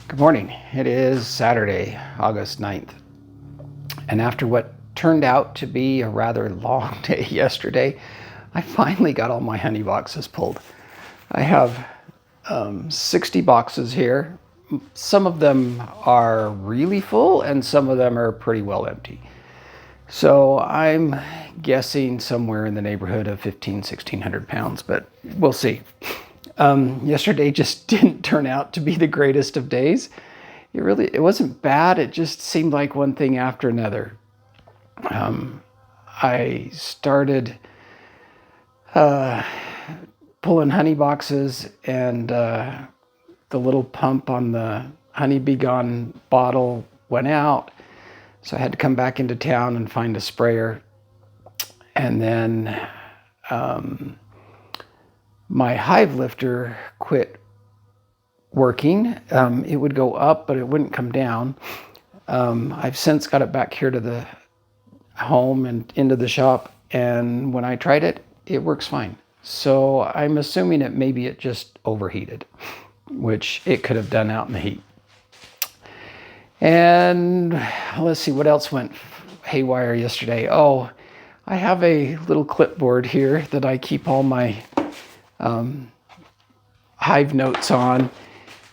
Good morning. It is Saturday, August 9th. And after what turned out to be a rather long day yesterday, I finally got all my honey boxes pulled. I have 60 boxes here. Some of them are really full and some of them are pretty well empty. So I'm guessing somewhere in the neighborhood of 1,600 pounds, but we'll see. Yesterday just didn't turn out to be the greatest of days. It wasn't bad. It just seemed like one thing after another. I started pulling honey boxes, and the little pump on the Honey B Gone bottle went out. So I had to come back into town and find a sprayer. And then my hive lifter quit working. It would go up, but it wouldn't come down. I've since got it back here to the home and into the shop, and when I tried it, it works fine. So I'm assuming maybe it just overheated, which it could have done out in the heat. And let's see what else went haywire yesterday. Oh, I have a little clipboard here that I keep all my hive notes on,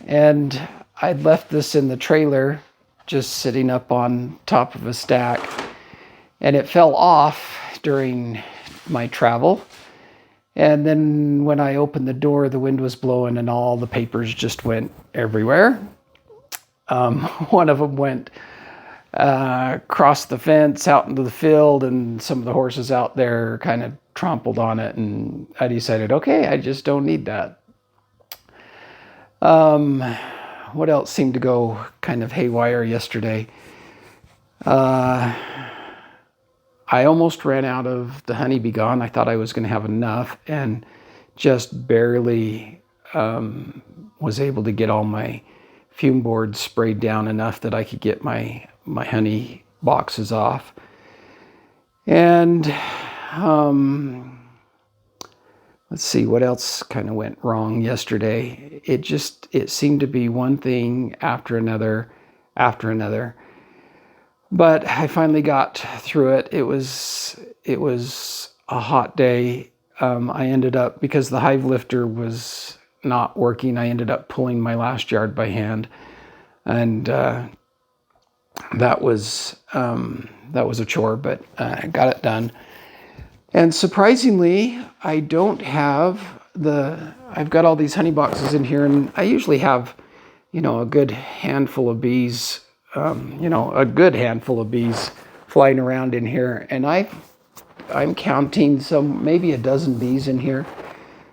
and I'd left this in the trailer just sitting up on top of a stack, and it fell off during my travel. And then when I opened the door, the wind was blowing and all the papers just went everywhere. One of them went across the fence out into the field, and some of the horses out there kind of trampled on it, and I decided, okay, I just don't need that. What else seemed to go kind of haywire yesterday? I almost ran out of the Honey B Gone. I thought I was going to have enough, and just barely was able to get all my fume boards sprayed down enough that I could get my honey boxes off. And let's see what else kind of went wrong yesterday. It seemed to be one thing after another. But I finally got through it. It was a hot day. I ended up, because the hive lifter was not working, I ended up pulling my last yard by hand, and that was a chore, but I got it done. And surprisingly, I've got all these honey boxes in here, and I usually have, a good handful of bees. Flying around in here, and I'm counting maybe a dozen bees in here.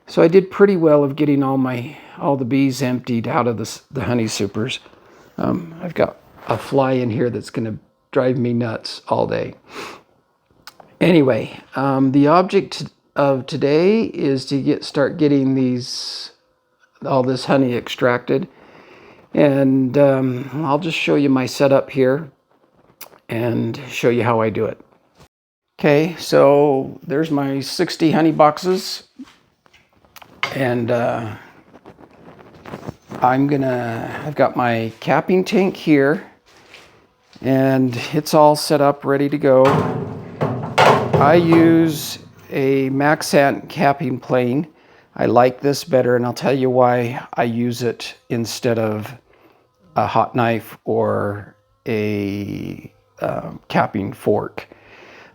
So I did pretty well of getting all the bees emptied out of the honey supers. I've got a fly in here that's going to drive me nuts all day. Anyway, the object of today is to start getting all this honey extracted. And I'll just show you my setup here and show you how I do it. Okay, so there's my 60 honey boxes, and I've got my capping tank here, and it's all set up ready to go. I use a Maxant capping plane. I like this better, and I'll tell you why I use it instead of a hot knife or a capping fork.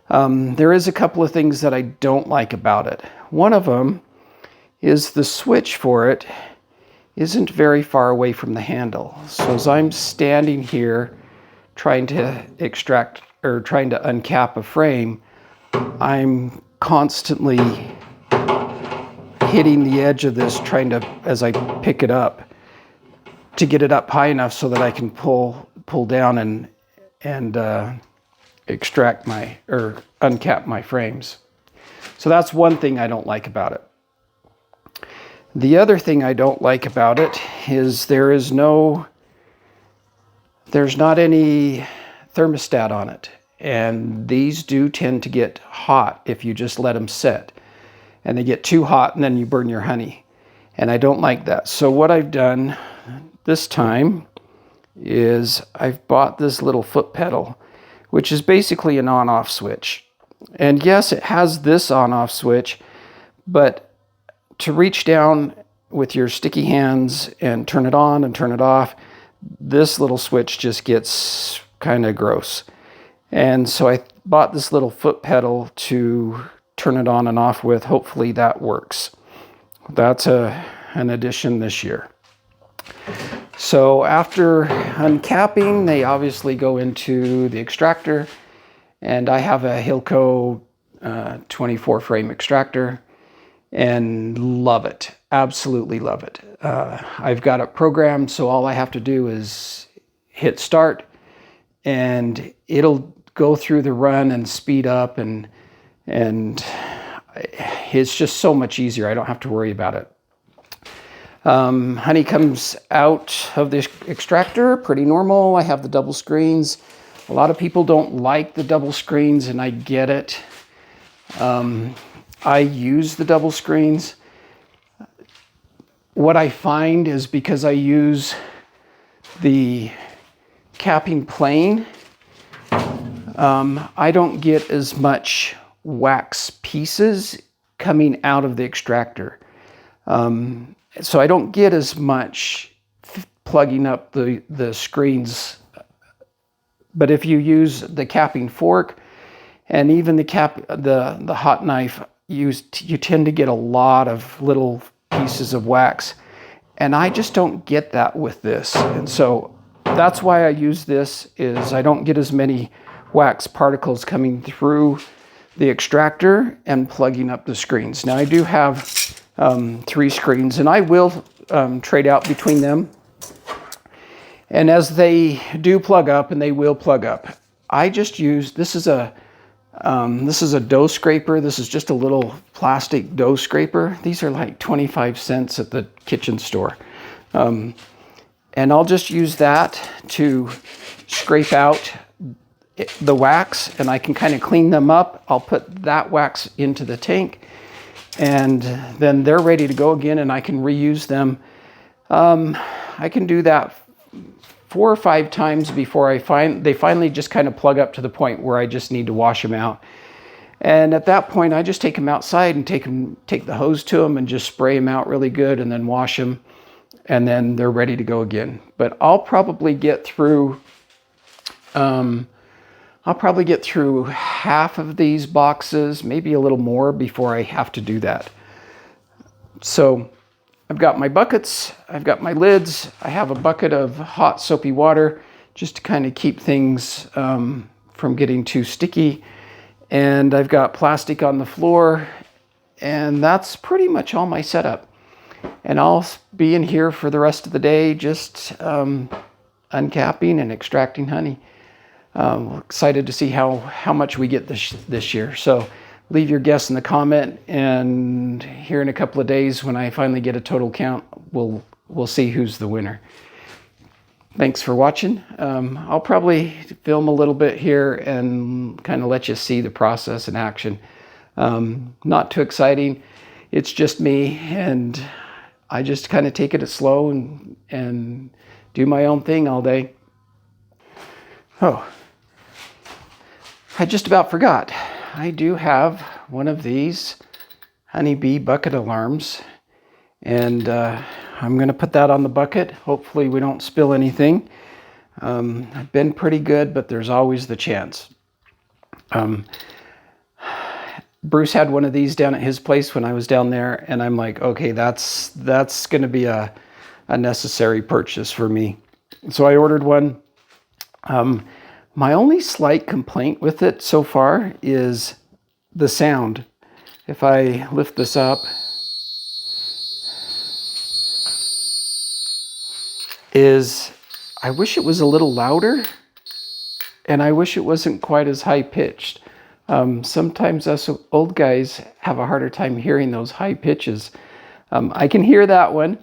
There is a couple of things that I don't like about it. One of them is the switch for it isn't very far away from the handle. So as I'm standing here trying to extract or trying to uncap a frame, I'm constantly hitting the edge of this, as I pick it up, to get it up high enough so that I can pull down and extract uncap my frames. So that's one thing I don't like about it. The other thing I don't like about it is there's not any thermostat on it, and these do tend to get hot if you just let them sit, and they get too hot and then you burn your honey, and I don't like that. So what I've done this time is I've bought this little foot pedal, which is basically an on-off switch. And yes, it has this on-off switch, but to reach down with your sticky hands and turn it on and turn it off, this little switch just gets kind of gross. And so I bought this little foot pedal to turn it on and off with. Hopefully that works. That's an addition this year. So after uncapping, they obviously go into the extractor, and I have a Hilco 24 frame extractor and love it. Absolutely love it. I've got it programmed, so all I have to do is hit start and it'll go through the run and speed up, and it's just so much easier. I don't have to worry about it. Honey comes out of the extractor pretty normal. I have the double screens. A lot of people don't like the double screens, and I get it. I use the double screens. What I find is because I use the capping plane, I don't get as much wax pieces coming out of the extractor. So I don't get as much plugging up the screens. But if you use the capping fork and even the hot knife, you tend to get a lot of little pieces of wax. And I just don't get that with this. And so that's why I use this, is I don't get as many wax particles coming through the extractor and plugging up the screens. Now I do have 3 screens, and I will trade out between them. And as they do plug up, and they will plug up, I just use, this is a dough scraper. This is just a little plastic dough scraper. These are like 25 cents at the kitchen store. And I'll just use that to scrape out the wax, and I can kind of clean them up. I'll put that wax into the tank, and then they're ready to go again, and I can reuse them. I can do that 4 or 5 times before they finally just kind of plug up to the point where I just need to wash them out. And at that point, I just take them outside and take the hose to them and just spray them out really good, and then wash them, and then they're ready to go again. But I'll probably get through half of these boxes, maybe a little more, before I have to do that. So I've got my buckets, I've got my lids, I have a bucket of hot soapy water just to kind of keep things from getting too sticky. And I've got plastic on the floor, and that's pretty much all my setup. And I'll be in here for the rest of the day, just uncapping and extracting honey. Excited to see how much we get this year. So leave your guess in the comment, and here in a couple of days, when I finally get a total count, we'll see who's the winner. Thanks for watching. I'll probably film a little bit here and kind of let you see the process in action. Not too exciting. It's just me, and I just kind of take it slow and do my own thing all day. Oh, I just about forgot. I do have one of these honeybee bucket alarms, and I'm going to put that on the bucket. Hopefully we don't spill anything. I've been pretty good, but there's always the chance. Bruce had one of these down at his place when I was down there, and I'm like, okay, that's going to be a necessary purchase for me. So I ordered one. My only slight complaint with it so far is the sound. If I lift this up, I wish it was a little louder, and I wish it wasn't quite as high pitched. Sometimes us old guys have a harder time hearing those high pitches. I can hear that one,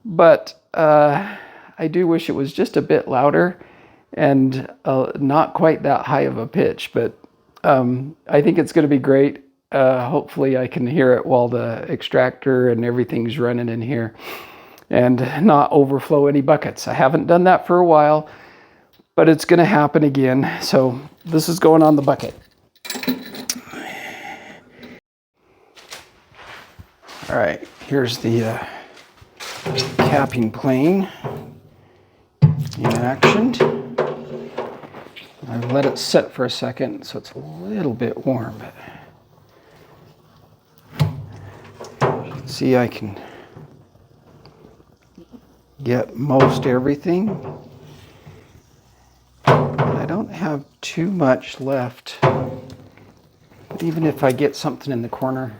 but I do wish it was just a bit louder and not quite that high of a pitch. But I think it's going to be great. Hopefully I can hear it while the extractor and everything's running in here. and not overflow any buckets. I haven't done that for a while, but it's going to happen again. So this is going on the bucket. All right, here's the capping plane in action. I've let it set for a second, so it's a little bit warm. But you can see I can get most everything. I don't have too much left, but even if I get something in the corner,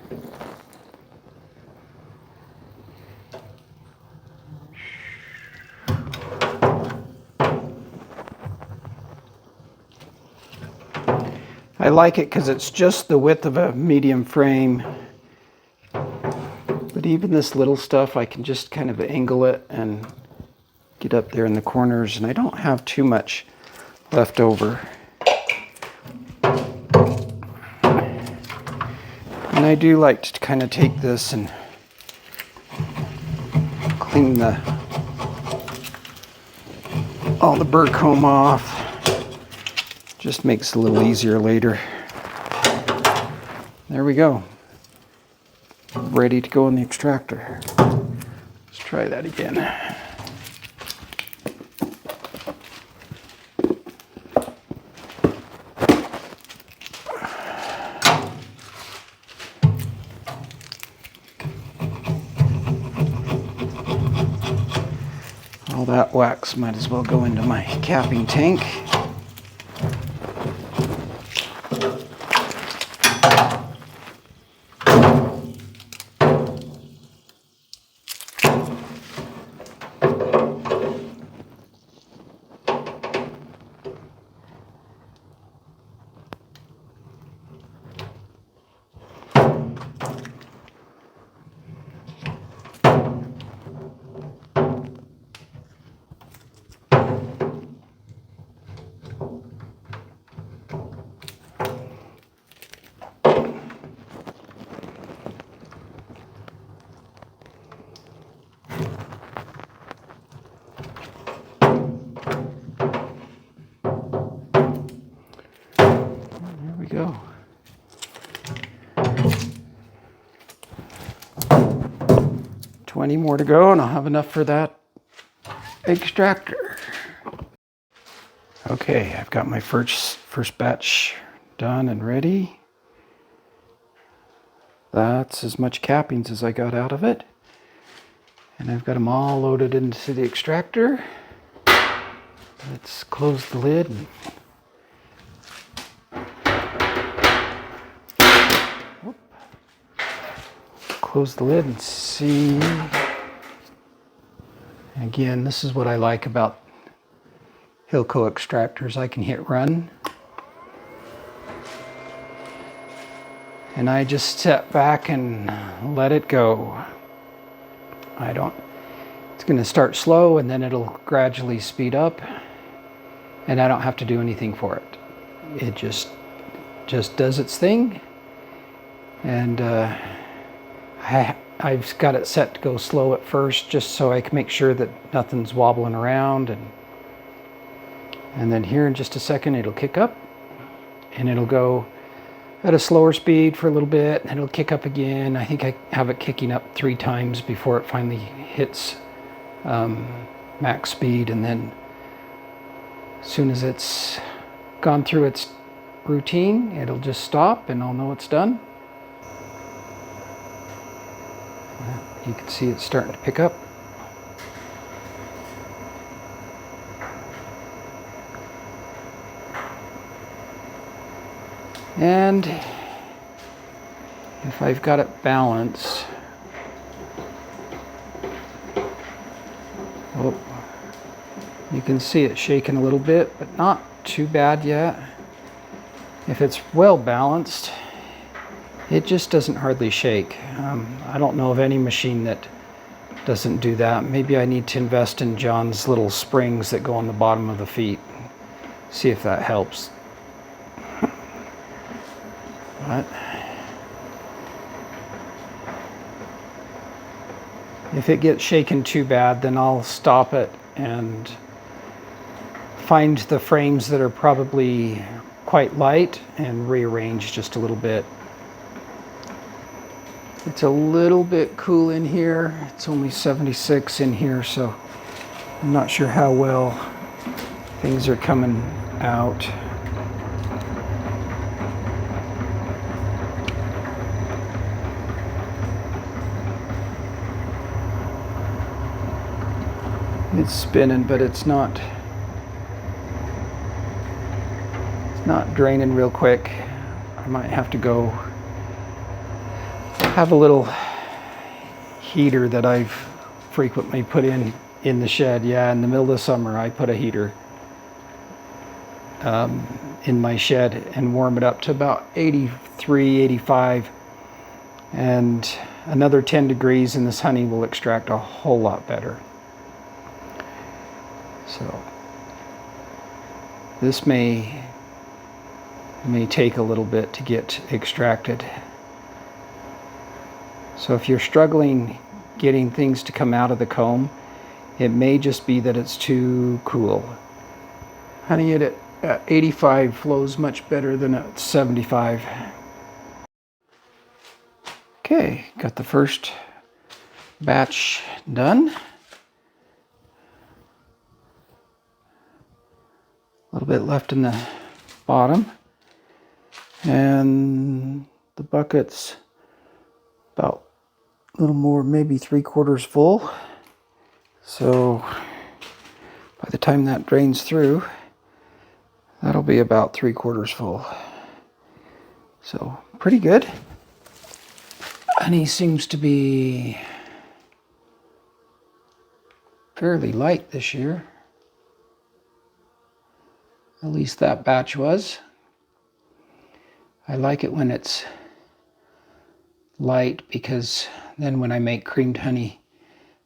I like it because it's just the width of a medium frame. But even this little stuff, I can just kind of angle it and get up there in the corners, and I don't have too much left over. And I do like to kind of take this and clean all the burr comb off. Just makes it a little easier later. There we go. Ready to go in the extractor. Let's try that again. All that wax might as well go into my capping tank. Go. 20 more to go and I'll have enough for that extractor. Okay, I've got my first batch done and ready. That's as much cappings as I got out of it. And I've got them all loaded into the extractor. Let's close the lid. Close the lid and see. Again, this is what I like about Hilco extractors. I can hit run. And I just step back and let it go. It's going to start slow and then it'll gradually speed up. And I don't have to do anything for it. It just does its thing. And I've got it set to go slow at first just so I can make sure that nothing's wobbling around, and then here in just a second it'll kick up and it'll go at a slower speed for a little bit and it'll kick up again. I think I have it kicking up 3 times before it finally hits max speed, and then as soon as it's gone through its routine it'll just stop and I'll know it's done. You can see it's starting to pick up. And if I've got it balanced, you can see it shaking a little bit, but not too bad yet. If it's well balanced, it just doesn't hardly shake. I don't know of any machine that doesn't do that. Maybe I need to invest in John's little springs that go on the bottom of the feet. See if that helps. But If it gets shaken too bad, then I'll stop it and find the frames that are probably quite light and rearrange just a little bit. It's a little bit cool in here. It's only 76 in here, so I'm not sure how well things are coming out. It's spinning, but it's not draining real quick. I might have to go have a little heater that I've frequently put in the shed. Yeah, in the middle of the summer, I put a heater in my shed and warm it up to about 83, 85. And another 10 degrees and this honey will extract a whole lot better. So this may take a little bit to get extracted. So if you're struggling getting things to come out of the comb, it may just be that it's too cool. Honey at 85 flows much better than at 75. Okay, got the first batch done. A little bit left in the bottom. And the bucket's about a little more, maybe 3/4 full. So by the time that drains through, that'll be about 3/4 full. So pretty good. Honey seems to be fairly light this year. At least that batch was. I like it when it's light because then when I make creamed honey,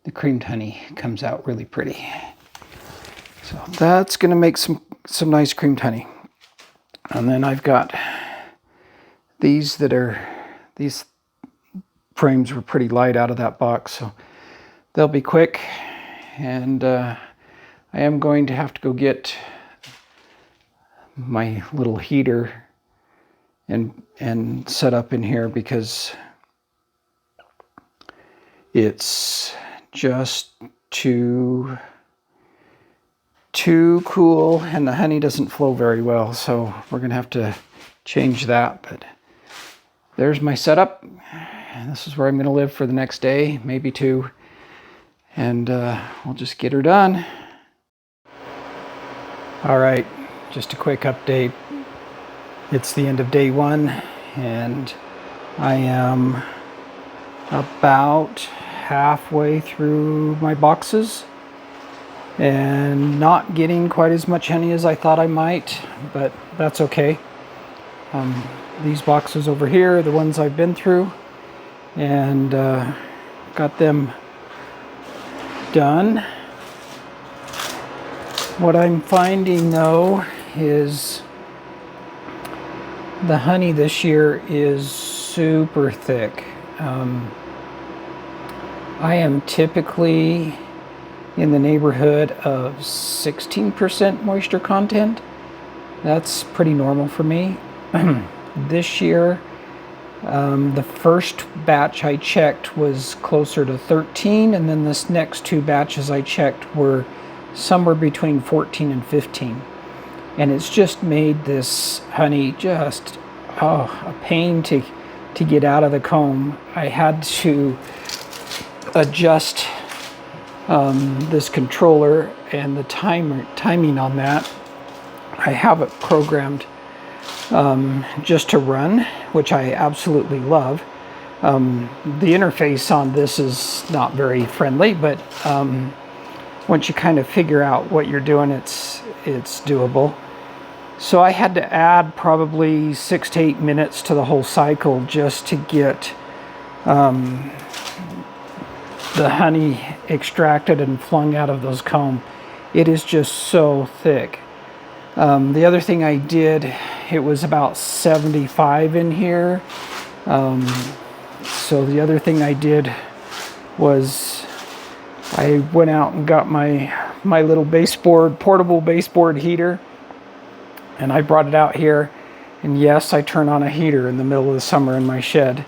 the creamed honey comes out really pretty. So that's gonna make some nice creamed honey. And then I've got these frames were pretty light out of that box, so they'll be quick. And I am going to have to go get my little heater and set up in here because it's just too cool and the honey doesn't flow very well, so we're gonna have to change that. But there's my setup, and this is where I'm gonna live for the next day, maybe 2, and we'll just get her done. All right, just a quick update. It's the end of day 1, and I am about halfway through my boxes and not getting quite as much honey as I thought I might, but that's okay. These boxes over here are the ones I've been through, and got them done. What I'm finding though is the honey this year is super thick. I am typically in the neighborhood of 16% moisture content. That's pretty normal for me. This year, the first batch I checked was closer to 13, and then this next 2 batches I checked were somewhere between 14 and 15. And it's just made this honey just a pain to get out of the comb. I had to adjust this controller and the timing on that. I have it programmed just to run, which I absolutely love. The interface on this is not very friendly, but once you kind of figure out what you're doing, it's doable. So I had to add probably 6 to 8 minutes to the whole cycle just to get the honey extracted and flung out of those comb. It is just so thick. The other thing I did, it was about 75 in here. So the other thing I did was I went out and got my little baseboard, portable baseboard heater, and I brought it out here. And yes, I turn on a heater in the middle of the summer in my shed.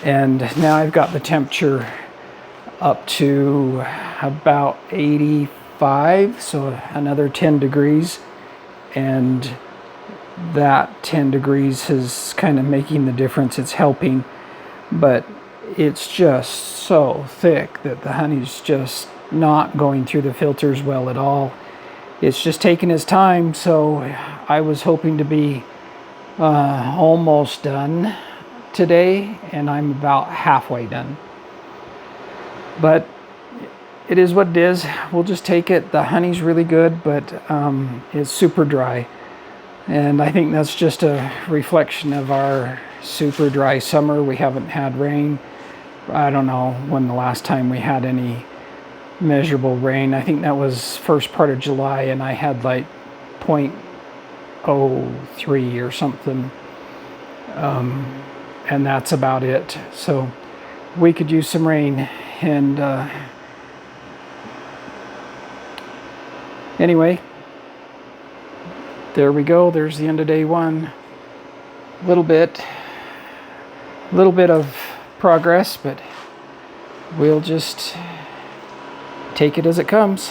And now I've got the temperature up to about 85, so another 10 degrees. And that 10 degrees is kind of making the difference. It's helping, but it's just so thick that the honey's just not going through the filters well at all. It's just taking its time, so I was hoping to be almost done today, and I'm about halfway done. But it is what it is. We'll just take it. The honey's really good, but it's super dry. And I think that's just a reflection of our super dry summer. We haven't had rain. I don't know when the last time we had any measurable rain. I think that was first part of July, and I had like 0.03 or something. And that's about it. So we could use some rain. And anyway, there we go. There's the end of day one. Little bit of progress, but we'll just take it as it comes.